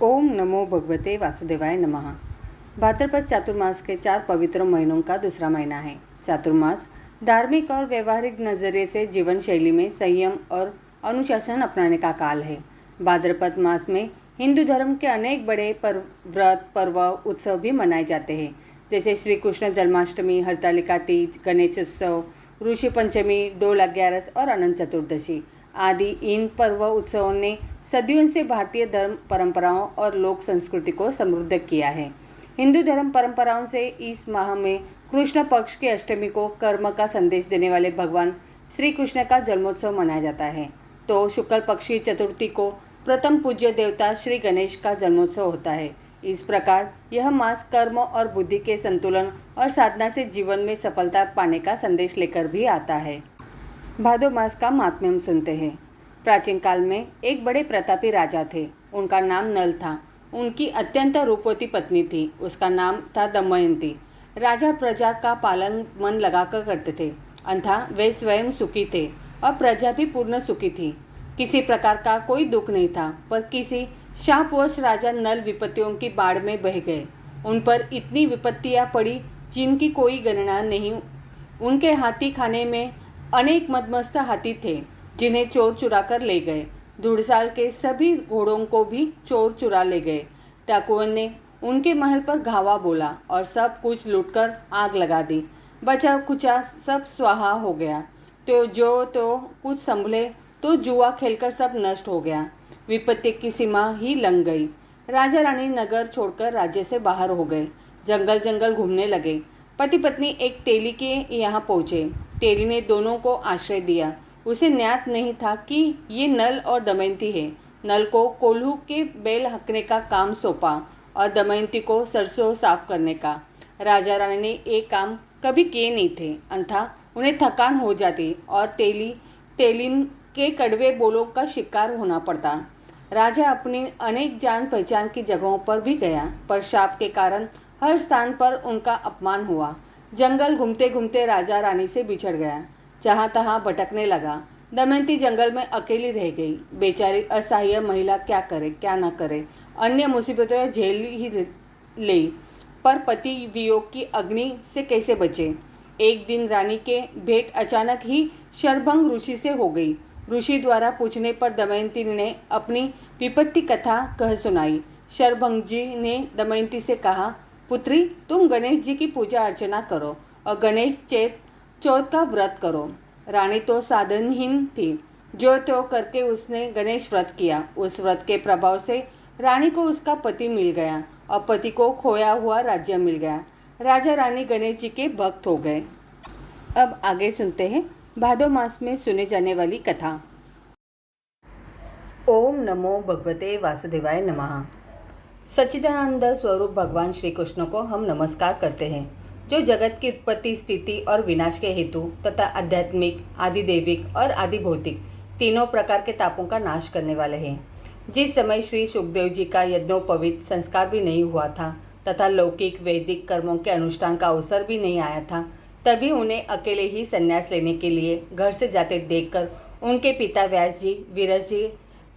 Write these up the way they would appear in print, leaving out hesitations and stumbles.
ओम नमो भगवते वासुदेवाय नमः। भाद्रपद चातुर्मास के 4 पवित्र महीनों का दूसरा महीना है। चातुर्मास धार्मिक और व्यवहारिक नज़रिए से जीवन शैली में संयम और अनुशासन अपनाने का काल है। भाद्रपद मास में हिंदू धर्म के अनेक बड़े व्रत पर्व उत्सव भी मनाए जाते हैं, जैसे श्री कृष्ण जन्माष्टमी, हरतालिका तीज, गणेश उत्सव, ऋषि पंचमी, डोल अग्यारस और अनंत चतुर्दशी आदि। इन पर्व उत्सवों ने सदियों से भारतीय धर्म परंपराओं और लोक संस्कृति को समृद्ध किया है। हिंदू धर्म परंपराओं से इस माह में कृष्ण पक्ष की अष्टमी को कर्म का संदेश देने वाले भगवान श्री कृष्ण का जन्मोत्सव मनाया जाता है, तो शुक्ल पक्ष की चतुर्थी को प्रथम पूज्य देवता श्री गणेश का जन्मोत्सव होता है। इस प्रकार यह मास कर्म और बुद्धि के संतुलन और साधना से जीवन में सफलता पाने का संदेश लेकर भी आता है। भादो मास का महात्म्य सुनते हैं। प्राचीन काल में एक बड़े प्रतापी राजा थे। उनका नाम नल था। उनकी अत्यंत रूपवती पत्नी थी, उसका नाम था दमयंती। राजा प्रजा का पालन मन लगाकर करते थे, अतः वे स्वयं सुखी थे और प्रजा भी पूर्ण सुखी थी। किसी प्रकार का कोई दुख नहीं था, पर किसी शापवश राजा नल विपत्तियों की बाढ़ में बह गए। उन पर इतनी विपत्तियां पड़ी जिनकी कोई गणना नहीं। उनके हाथी खाने में अनेक मदमस्त हाथी थे, जिन्हें चोर चुरा कर ले गए। धुड़साल के सभी घोड़ों को भी चोर चुरा ले गए। डाकुओं ने उनके महल पर घावा बोला और सब कुछ लूटकर आग लगा दी। बचा कुचा सब स्वाहा हो गया। तो कुछ संभले तो जुआ खेलकर सब नष्ट हो गया। विपत्ति की सीमा ही लंघ गई। राजा रानी नगर छोड़कर राज्य से बाहर हो गए, जंगल जंगल घूमने लगे। पति पत्नी एक तेली के यहाँ पहुँचे। तेली ने दोनों को आश्रय दिया। उसे ज्ञात नहीं था कि ये नल और दमयंती है। नल को कोल्हू के बैल हकने का काम सौंपा और दमयंती को सरसों साफ करने का। राजा रानी ने ये काम कभी किए नहीं थे, अतः उन्हें थकान हो जाती और तेलिन के कड़वे बोलों का शिकार होना पड़ता। राजा अपनी अनेक जान पहचान की जगहों पर भी गया, पर शाप के कारण हर स्थान पर उनका अपमान हुआ। जंगल घूमते घूमते राजा रानी से बिछड़ गया, जहाँ तहाँ भटकने लगा। दमयंती जंगल में अकेली रह गई। बेचारी असहाय महिला क्या करे क्या न करे, अन्य मुसीबतें झेल ही ली, पर पति वियोग की अग्नि से कैसे बचे। एक दिन रानी के भेंट अचानक ही शरभंग ऋषि से हो गई। ऋषि द्वारा पूछने पर दमयंती ने अपनी विपत्ति कथा कह सुनाई। शरभंग जी ने दमयंती से कहा, पुत्री, तुम गणेश जी की पूजा अर्चना करो और गणेश चौथ का व्रत करो। रानी तो साधनहीन थी, जो तो करके उसने गणेश व्रत किया। उस व्रत के प्रभाव से रानी को उसका पति मिल गया और पति को खोया हुआ राज्य मिल गया। राजा रानी गणेश जी के भक्त हो गए। अब आगे सुनते हैं भादो मास में सुने जाने वाली कथा। ओम नमो भगवते वासुदेवाय नमः। सच्चिदानंद स्वरूप भगवान श्री कृष्ण को हम नमस्कार करते हैं, जो जगत की उत्पत्ति, स्थिति और विनाश के हेतु तथा आध्यात्मिक, आदिदेविक और आदि भौतिक तीनों प्रकार के तापों का नाश करने वाले हैं। जिस समय श्री सुखदेव जी का यज्ञोपवीत संस्कार भी नहीं हुआ था तथा लौकिक वैदिक कर्मों के अनुष्ठान का अवसर भी नहीं आया था, तभी उन्हें अकेले ही संन्यास लेने के लिए घर से जाते देखकर उनके पिता व्यास जी, वीरज जी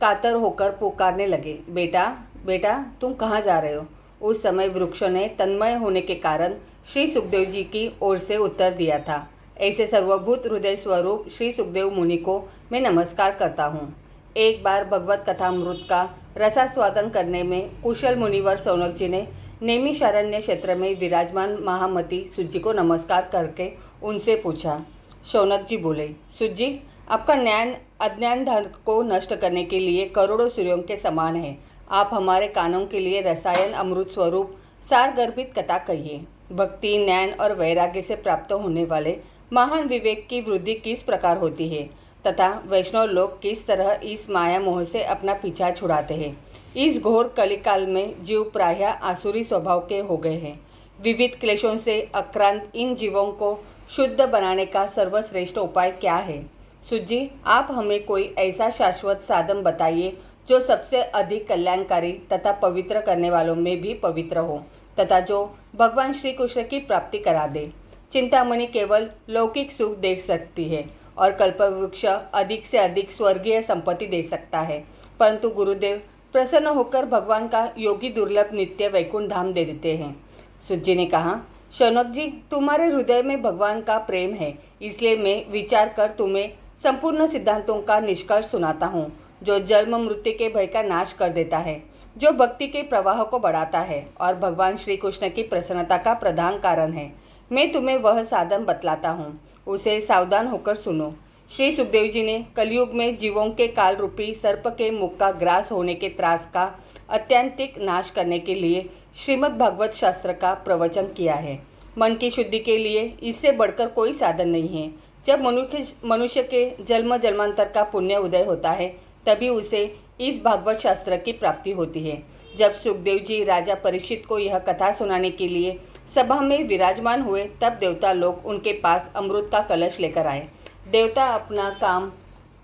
कातर होकर पुकारने लगे, बेटा बेटा, तुम कहाँ जा रहे हो। उस समय वृक्षों ने तन्मय होने के कारण श्री सुखदेव जी की ओर से उत्तर दिया था, ऐसे सर्वभूत हृदय स्वरूप श्री सुखदेव मुनि को मैं नमस्कार करता हूँ। एक बार भगवत कथामृत का रसास्वादन करने में कुशल मुनिवर शौनक जी ने नैमिषारण्य क्षेत्र में विराजमान महामती सूत जी को नमस्कार करके उनसे पूछा। शौनक जी बोले, सूत जी, आपका ज्ञान अज्ञान धर्म को नष्ट करने के लिए करोड़ों सूर्यों के समान है। आप हमारे कानों के लिए रसायन अमृत स्वरूप सारगर्भित कथा कहिए। भक्ति, ज्ञान और वैराग्य से प्राप्त होने वाले महान विवेक की वृद्धि किस प्रकार होती है तथा वैष्णव लोग किस तरह इस माया मोह से अपना पीछा छुड़ाते हैं। इस घोर कलिकाल में जीव प्रायः आसुरी स्वभाव के हो गए हैं। विविध क्लेशों से आक्रांत इन जीवों को शुद्ध बनाने का सर्वश्रेष्ठ उपाय क्या है। सूत जी, आप हमें कोई ऐसा शाश्वत साधन बताइए जो सबसे अधिक कल्याणकारी तथा पवित्र करने वालों में भी पवित्र हो तथा जो भगवान श्री कृष्ण की प्राप्ति करा दे। चिंतामणि केवल लौकिक सुख दे सकती है और कल्पवृक्ष अधिक से अधिक स्वर्गीय संपत्ति दे सकता है, परंतु गुरुदेव प्रसन्न होकर भगवान का योगी दुर्लभ नित्य वैकुंठ धाम दे देते हैं। सूत जी ने कहा, शौनक जी, तुम्हारे हृदय में भगवान का प्रेम है, इसलिए मैं विचार कर तुम्हें संपूर्ण सिद्धांतों का निष्कर्ष सुनाता हूँ, जो जन्म मृत्यु के भय का नाश कर देता है, जो भक्ति के प्रवाह को बढ़ाता है और भगवान श्री कृष्ण की प्रसन्नता का प्रधान कारण है। मैं तुम्हें वह साधन बतलाता हूँ, उसे सावधान होकर सुनो। श्री सुखदेव जी ने कलयुग में जीवों के काल रूपी सर्प के मुख का ग्रास होने के त्रास का अत्यंतिक नाश करने के लिए श्रीमद् भागवत शास्त्र का प्रवचन किया है। मन की शुद्धि के लिए इससे बढ़कर कोई साधन नहीं है। जब मनुष्य के जन्म जन्मांतर का पुण्य उदय होता है, तभी उसे इस भागवत शास्त्र की प्राप्ति होती है। जब सुखदेव जी राजा परीक्षित को यह कथा सुनाने के लिए सभा में विराजमान हुए, तब देवता लोग उनके पास अमृत का कलश लेकर आए। देवता अपना काम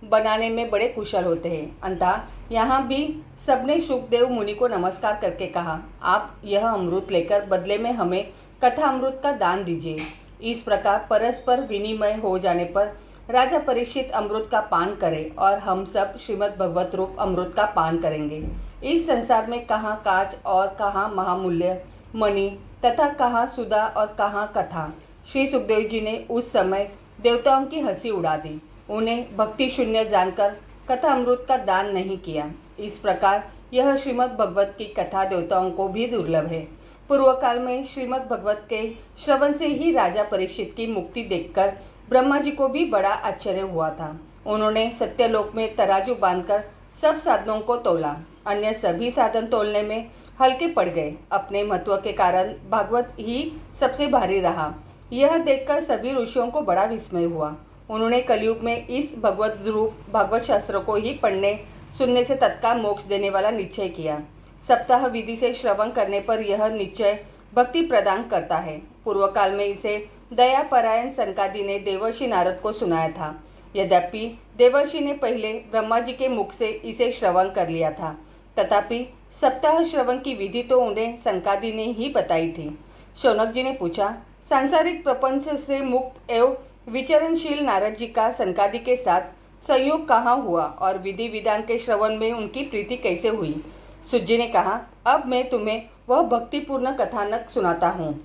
बनाने में बड़े कुशल होते हैं। अंततः यहाँ भी सबने सुखदेव मुनि को नमस्कार करके कहा, आप यह अमृत लेकर बदले में हमें कथा अमृत का दान दीजिए। इस प्रकार परस्पर विनिमय हो जाने पर राजा परीक्षित अमृत का पान करे और हम सब श्रीमद् भगवत रूप अमृत का पान करेंगे। इस संसार में कहाँ काच और कहाँ महामूल्य मणि तथा कहाँ सुधा और कहाँ कथा। श्री सुखदेव जी ने उस समय देवताओं की हंसी उड़ा दी। उन्हें भक्ति शून्य जानकर कथा अमृत का दान नहीं किया। इस प्रकार यह श्रीमद् भगवत की कथा देवताओं को भी दुर्लभ है। पूर्व काल में श्रीमद् भगवत के श्रवण से ही राजा परीक्षित की मुक्ति देखकर ब्रह्मा जी को भी बड़ा आश्चर्य हुआ था। उन्होंने सत्यलोक में तराजू बांधकर सब साधनों को तोला। अन्य सभी साधन तोलने में हल्के पड़ गए। अपने महत्व के कारण भागवत ही सबसे भारी रहा। यह देखकर सभी ऋषियों को बड़ा विस्मय हुआ। उन्होंने कलयुग में इस भगवत रूप भागवत शास्त्र को ही पढ़ने सुनने से तत्काल मोक्ष देने वाला निश्चय किया। सप्ताह विधि से श्रवण करने पर यह निश्चय भक्ति प्रदान करता है। पूर्व काल में इसे दयापरायण सनकादि ने देवर्षि नारद को सुनाया था। यद्यपि देवर्षि ने पहले ब्रह्मा जी के मुख से इसे श्रवण कर लिया था, तथापि सप्ताह श्रवण की विधि तो उन्हें सनकादि ने ही बताई थी। शौनक जी ने पूछा, सांसारिक प्रपंच से मुक्त एवं विचरणशील नारद जी का सनकादि के साथ संयोग कहाँ हुआ और विधि विधान के श्रवण में उनकी प्रीति कैसे हुई? सूत जी ने कहा, अब मैं तुम्हें वह भक्तिपूर्ण कथानक सुनाता हूँ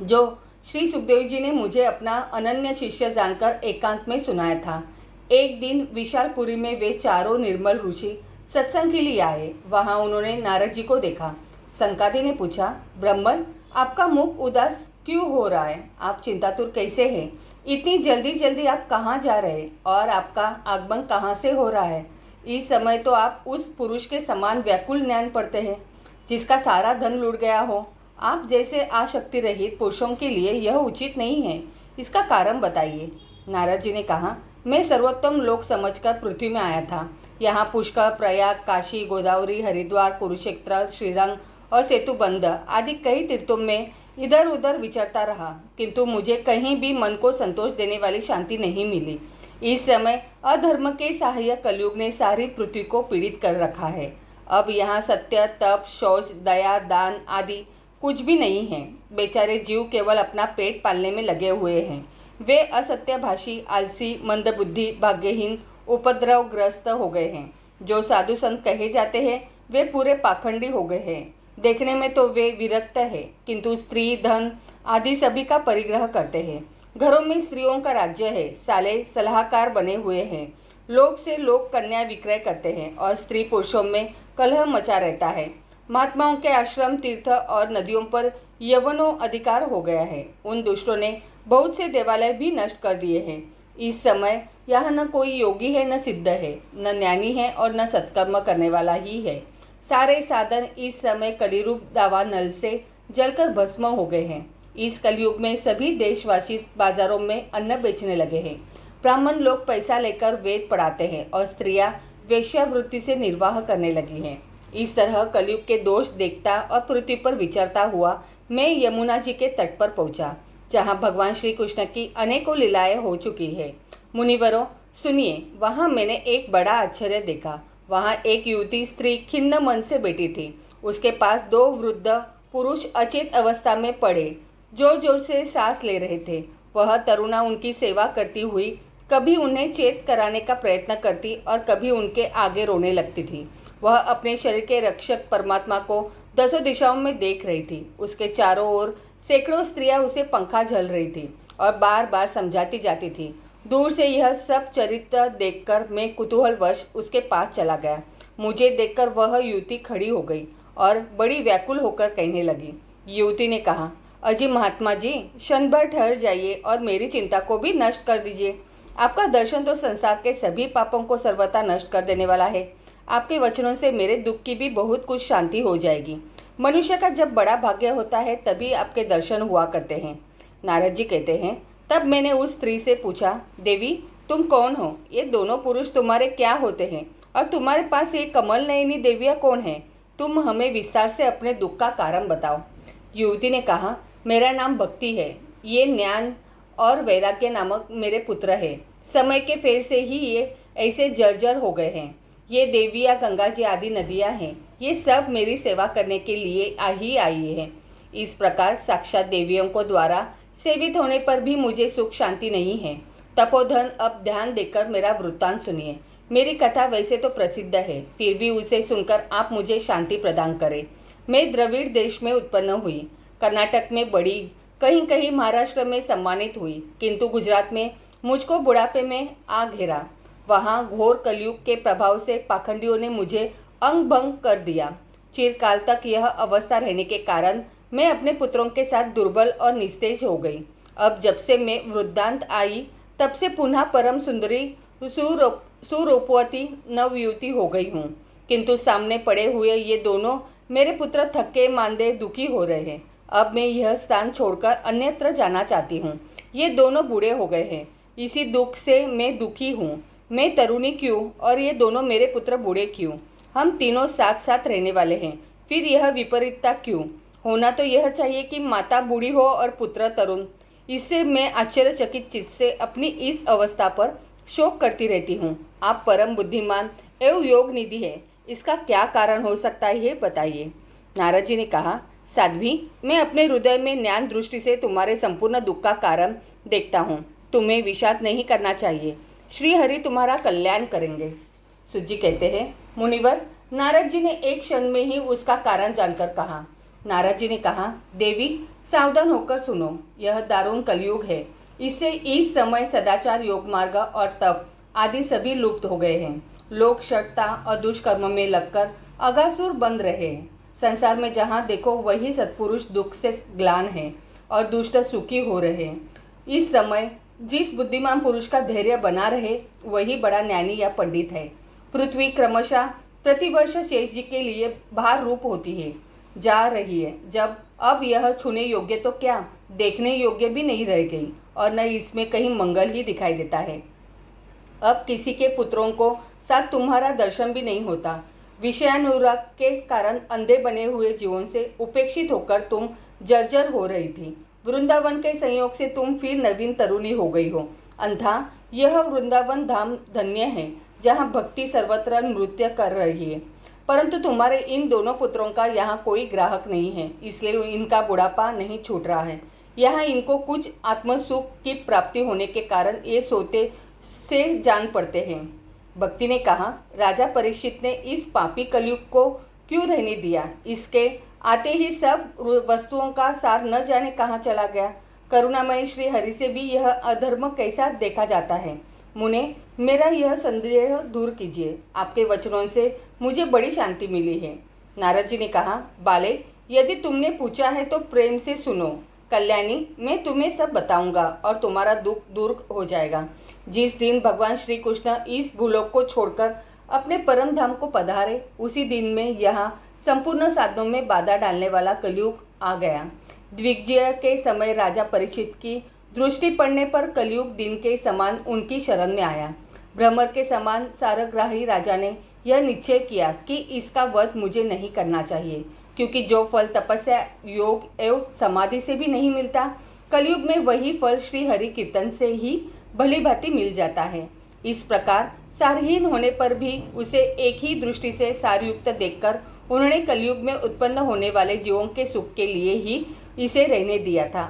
जो श्री सुखदेव जी ने मुझे अपना अनन्य शिष्य जानकर एकांत में सुनाया था। एक दिन विशालपुरी में वे चारों निर्मल ऋषि सत्संग के लिए आए। वहाँ उन्होंने नारद जी को देखा। सनकादि ने पूछा, ब्रह्मन, आपका मुख उदास क्यों हो रहा है? आप चिंतातुर कैसे हैं? इतनी जल्दी जल्दी आप कहाँ जा रहे हैं और आपका आगमन कहाँ से हो रहा है? इस समय तो आप उस पुरुष के समान व्याकुल ज्ञान पढ़ते हैं जिसका सारा धन लुट गया हो। आप जैसे आशक्ति रहित पुरुषों के लिए यह उचित नहीं है। इसका कारण बताइए। नारद जी ने कहा, मैं सर्वोत्तम लोक समझकर पृथ्वी में आया था। यहाँ पुष्कर, प्रयाग, काशी, गोदावरी, हरिद्वार, कुरुक्षेत्र, श्रीरंग और सेतुबंध आदि कई तीर्थों में इधर उधर विचरता रहा, किंतु मुझे कहीं भी मन को संतोष देने वाली शांति नहीं मिली। इस समय अधर्म के सहायक कलयुग ने सारी पृथ्वी को पीड़ित कर रखा है। अब यहाँ सत्य, तप, शौच, दया, दान आदि कुछ भी नहीं है। बेचारे जीव केवल अपना पेट पालने में लगे हुए हैं। वे असत्यभाषी, आलसी, मंदबुद्धि, भाग्यहीन, उपद्रवग्रस्त हो गए हैं। जो साधु संत कहे जाते हैं वे पूरे पाखंडी हो गए हैं। देखने में तो वे विरक्त है, किंतु स्त्री, धन आदि सभी का परिग्रह करते हैं। घरों में स्त्रियों का राज्य है। साले सलाहकार बने हुए हैं। लोभ से लोग कन्या विक्रय करते हैं और स्त्री पुरुषों में कलह मचा रहता है। महात्माओं के आश्रम, तीर्थ और नदियों पर यवनों अधिकार हो गया है। उन दुष्टों ने बहुत से देवालय भी नष्ट कर दिए हैं। इस समय यहाँ न कोई योगी है, न सिद्ध है, न ज्ञानी है और न सत्कर्म करने वाला ही है। सारे साधन इस समय कलिरूप दावा नल से जलकर भस्म हो गए हैं। इस कलयुग में सभी देशवासी बाजारों में अन्न बेचने लगे हैं। ब्राह्मण लोग पैसा लेकर वेद पढ़ाते हैं और स्त्रियां वेश्यावृत्ति से निर्वाह करने लगी हैं। इस तरह कलयुग के दोष देखता और पृथ्वी पर विचरता हुआ मैं यमुना जी के तट पर पहुंचा, जहां भगवान श्री कृष्ण की अनेकों लीलाएं हो चुकी है। मुनिवरों, सुनिए, वहां मैंने एक बड़ा आश्चर्य देखा। वहां एक युवती स्त्री खिन्न मन से बैठी थी। उसके पास दो वृद्ध पुरुष अचेत अवस्था में पड़े जोर जोर से सांस ले रहे थे। वह तरुणा उनकी सेवा करती हुई कभी उन्हें चेत कराने का प्रयत्न करती और कभी उनके आगे रोने लगती थी। वह अपने शरीर के रक्षक परमात्मा को दसों दिशाओं में देख रही थी। उसके चारों ओर सैकड़ों स्त्रियां उसे पंखा झल रही थी और बार बार समझाती जाती थी। दूर से यह सब चरित्र देखकर मैं कुतूहलवश उसके पास चला गया। मुझे देखकर वह युवती खड़ी हो गई और बड़ी व्याकुल होकर कहने लगी। युवती ने कहा, अजी महात्मा जी, क्षण भर ठहर जाइए और मेरी चिंता को भी नष्ट कर दीजिए। आपका दर्शन तो संसार के सभी पापों को सर्वथा नष्ट कर देने वाला है। आपके वचनों से मेरे दुख की भी बहुत कुछ शांति हो जाएगी। मनुष्य का जब बड़ा भाग्य होता है तभी आपके दर्शन हुआ करते हैं। नारद जी कहते हैं, तब मैंने उस स्त्री से पूछा, देवी तुम कौन हो? ये दोनों पुरुष तुम्हारे क्या होते हैं और तुम्हारे पास ये कमल नयनी देवियाँ कौन है? तुम हमें विस्तार से अपने दुख का कारण बताओ। युवती ने कहा, मेरा नाम भक्ति है। ये ज्ञान और वैराग्य नामक मेरे पुत्र है। समय के फेर से ही ये ऐसे जर्जर हो गए हैं। ये देवियाँ गंगा जी आदि नदियाँ हैं। ये सब मेरी सेवा करने के लिए ही आई है। इस प्रकार साक्षात देवियों को द्वारा सेवित होने पर भी मुझे सुख शांति नहीं है। तपोधन, अब ध्यान देकर मेरा वृत्तांत सुनिए। मेरी कथा वैसे तो प्रसिद्ध है, फिर भी उसे सुनकर आप मुझे शांति प्रदान करें। मैं द्रविड़ देश में उत्पन्न हुई, कर्नाटक में बड़ी, कहीं कहीं महाराष्ट्र में सम्मानित हुई, किंतु गुजरात में मुझको बुढ़ापे में आ घेरा। वहाँ घोर कलयुग के प्रभाव से पाखंडियों ने मुझे अंग भंग कर दिया। चिरकाल तक यह अवस्था रहने के कारण मैं अपने पुत्रों के साथ दुर्बल और निस्तेज हो गई। अब जब से मैं वृद्धांत आई तब से पुनः परम सुंदरी सुरूपवती नवयुवती हो गई हूँ, किंतु सामने पड़े हुए ये दोनों मेरे पुत्र थके मांदे दुखी हो रहे हैं। अब मैं यह स्थान छोड़कर अन्यत्र जाना चाहती हूँ। ये दोनों बूढ़े हो गए हैं, इसी दुख से मैं दुखी हूँ। मैं तरुणी क्यों और ये दोनों मेरे पुत्र बूढ़े क्यों? हम तीनों साथ साथ रहने वाले हैं, फिर यह विपरीतता क्यों? होना तो यह चाहिए कि माता बूढ़ी हो और पुत्र तरुण। इससे मैं आश्चर्यचकित चित्त से अपनी इस अवस्था पर शोक करती रहती हूँ। आप परम बुद्धिमान एवं योग निधि है, इसका क्या कारण हो सकता है ये बताइए। नारद जी ने कहा, साध्वी, मैं अपने हृदय में ज्ञान दृष्टि से तुम्हारे संपूर्ण दुख का कारण देखता हूँ। तुम्हें विषाद नहीं करना चाहिए। श्री हरि तुम्हारा कल्याण करेंगे। सुत जी कहते हैं, मुनिवर, नारद जी ने एक क्षण में ही उसका कारण जानकर कहा। नारद जी ने कहा, देवी सावधान होकर सुनो, यह दारुण कलयुग है। इससे इस समय सदाचार, योग मार्ग और तप आदि सभी लुप्त हो गए हैं। लोग शठता और दुष्कर्म में लगकर अगासुर बन रहे हैं। संसार में जहाँ देखो वही सत्पुरुष दुख से ग्लान है और दुष्ट सुखी हो रहे हैं। इस समय जिस बुद्धिमान पुरुष का धैर्य बना रहे वही बड़ा ज्ञानी या पंडित है। पृथ्वी क्रमशः प्रतिवर्ष शेष जी के लिए भार रूप होती है, जा रही है। जब अब यह छूने योग्य तो क्या, देखने योग्य भी नहीं रह गई और न इसमें कहीं मंगल ही दिखाई देता है। अब किसी के पुत्रों को साथ तुम्हारा दर्शन भी नहीं होता। विषयानुराग के कारण अंधे बने हुए जीवन से उपेक्षित होकर तुम जर्जर हो रही थी। वृंदावन के संयोग से तुम फिर नवीन तरुणी हो गई हो। अंधा यह वृंदावन धाम धन्य है, जहाँ भक्ति सर्वत्र नृत्य कर रही है। परंतु तुम्हारे इन दोनों पुत्रों का यहाँ कोई ग्राहक नहीं है, इसलिए इनका बुढ़ापा नहीं छूट रहा है। यहाँ इनको कुछ आत्मसुख की प्राप्ति होने के कारण ये सोते से जान पड़ते हैं। भक्ति ने कहा, राजा परीक्षित ने इस पापी कलयुग को क्यों रहने दिया? इसके आते ही सब वस्तुओं का सार न जाने कहाँ चला गया। करुणामय श्री हरि से भी यह अधर्म कैसा देखा जाता है। मुने, मेरा यह संदेह दूर कीजिए। आपके वचनों से मुझे बड़ी शांति मिली है। नारद जी ने कहा, बाले, यदि तुमने पूछा है तो प्रेम से सुनो। कल्याणी, मैं तुम्हें सब बताऊंगा और तुम्हारा दुख दूर हो जाएगा। जिस दिन भगवान श्री कृष्ण इस भूलोक को छोड़कर अपने परम धाम को पधारे, उसी दिन में यहाँ संपूर्ण साधनों में बाधा डालने वाला कलयुग आ गया। दिग्विजय के समय राजा परीक्षित की दृष्टि पड़ने पर कलयुग दिन के समान उनकी शरण में आया। भ्रमर के समान सारग्राही राजा ने यह निश्चय किया कि इसका वध मुझे नहीं करना चाहिए, क्योंकि जो फल तपस्या, योग एवं समाधि से भी नहीं मिलता, कलयुग में वही फल श्री हरि कीर्तन से ही भली भांति मिल जाता है। इस प्रकार सारहीन होने पर भी उसे एक ही दृष्टि से सारयुक्त देखकर उन्होंने कलयुग में उत्पन्न होने वाले जीवों के सुख के लिए ही इसे रहने दिया था।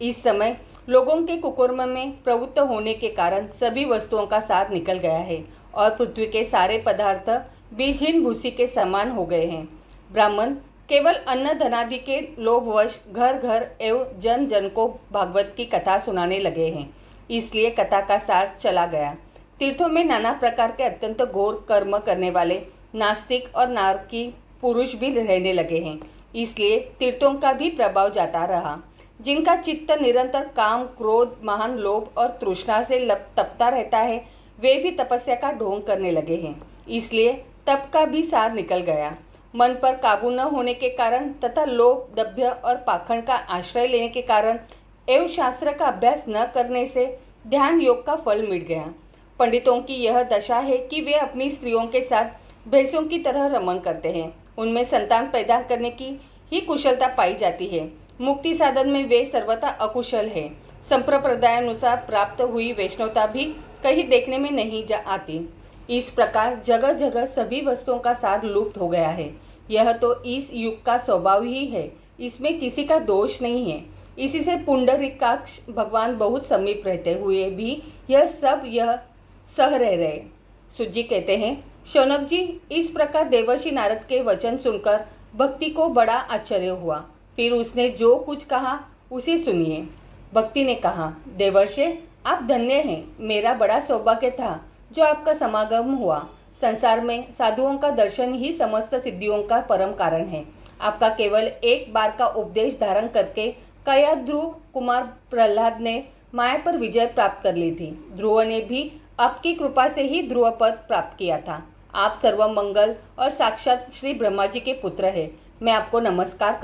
इस समय लोगों के कुकर्म में प्रवृत्त होने के कारण सभी वस्तुओं का सार निकल गया है और पृथ्वी के सारे पदार्थ बीजहीन भूसी के समान हो गए हैं। ब्राह्मण केवल अन्न धनादि के लोभवश घर घर एवं जन जन को भागवत की कथा सुनाने लगे हैं, इसलिए कथा का सार चला गया। तीर्थों में नाना प्रकार के अत्यंत घोर कर्म करने वाले नास्तिक और नारकी पुरुष भी रहने लगे हैं, इसलिए तीर्थों का भी प्रभाव जाता रहा। जिनका चित्त निरंतर काम, क्रोध, महान लोभ और तृष्णा से तपता रहता है, वे भी तपस्या का ढोंग करने लगे हैं, इसलिए तप का भी सार निकल गया। मन पर काबू न होने के कारण तथा लोभ, दभ्य और पाखंड का आश्रय लेने के कारण एवं शास्त्र का अभ्यास न करने से ध्यान योग का फल मिट गया। पंडितों की यह दशा है कि वे अपनी स्त्रियों के साथ भैंसों की तरह रमण करते हैं। उनमें संतान पैदा करने की ही कुशलता पाई जाती है। मुक्ति साधन में वे सर्वथा अकुशल है। संप्रदायानुसार प्राप्त हुई वैष्णवता भी कहीं देखने में नहीं आती। इस प्रकार जगह जगह सभी वस्तुओं का सार लुप्त हो गया है। यह तो इस युग का स्वभाव ही है, इसमें किसी का दोष नहीं है। इसी से पुंडरीकाक्ष भगवान बहुत समीप रहते हुए भी यह सह रह रहे। सूत जी कहते हैं, शौनक जी, इस प्रकार देवर्षि नारद के वचन सुनकर भक्ति को बड़ा आश्चर्य हुआ। फिर उसने जो कुछ कहा उसे सुनिए। भक्ति ने कहा, देवर्षि, आप धन्य हैं। मेरा बड़ा सौभाग्य था जो आपका समागम हुआ। संसार में साधुओं का दर्शन ही समस्त सिद्धियों का परम कारण है। आपका केवल एक बार का उपदेश धारण करके कया ध्रुव कुमार प्रहलाद ने माया पर विजय प्राप्त कर ली थी। ध्रुव ने भी आपकी कृपा से ही ध्रुव पद प्राप्त किया था। आप सर्व मंगल और साक्षात श्री ब्रह्मा जी के पुत्र हैं। मैं आपको नमस्कार